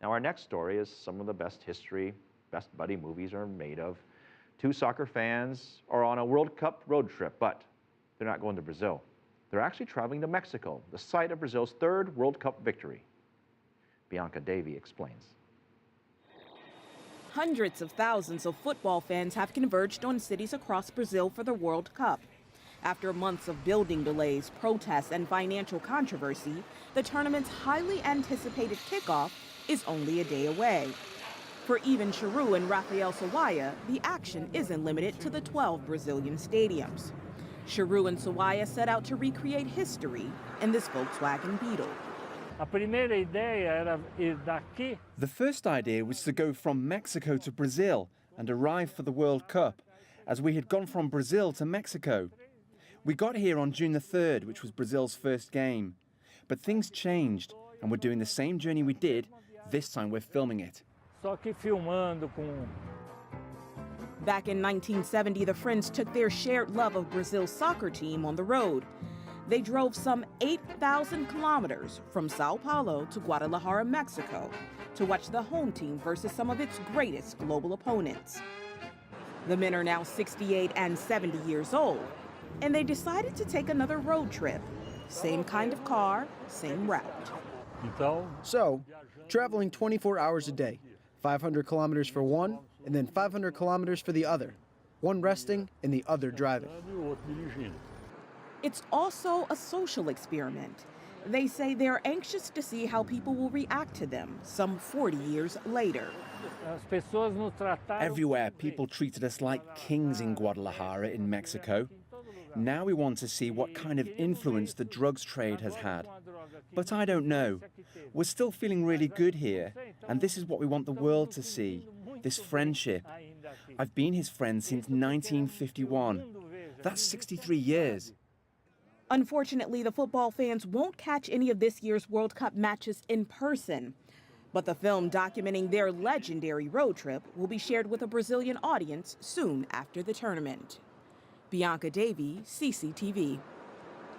Now our next story is some of the best history, best buddy movies are made of. Two soccer fans are on a World Cup road trip, but they're not going to Brazil. They're actually traveling to Mexico, the site of Brazil's third World Cup victory. Bianca Davie explains. Hundreds of thousands of football fans have converged on cities across Brazil for the World Cup. After months of building delays, protests, and financial controversy, the tournament's highly anticipated kickoff is only a day away. For even Chiru and Rafael Sawaya, the action isn't limited to the 12 Brazilian stadiums. Chiru and Sawaya set out to recreate history in this Volkswagen Beetle. The first idea was to go from Mexico to Brazil and arrive for the World Cup, as we had gone from Brazil to Mexico. We got here on June the 3rd, which was Brazil's first game. But things changed, and we're doing the same journey we did. This time we're filming it. Back in 1970, the Friends took their shared love of Brazil's soccer team on the road. They drove some 8,000 kilometers from Sao Paulo to Guadalajara, Mexico, to watch the home team versus some of its greatest global opponents. The men are now 68 and 70 years old, and they decided to take another road trip. Same kind of car, same route. So, traveling 24 hours a day, 500 kilometers for one, and then 500 kilometers for the other. One resting and the other driving. It's also a social experiment. They say they're anxious to see how people will react to them some 40 years later. Everywhere, people treated us like kings in Guadalajara in Mexico. Now we want to see what kind of influence the drugs trade has had. But I don't know. We're still feeling really good here, and this is what we want the world to see, this friendship. I've been his friend since 1951. That's 63 years. Unfortunately, the football fans won't catch any of this year's World Cup matches in person. But the film documenting their legendary road trip will be shared with a Brazilian audience soon after the tournament. Bianca Davie, cctv.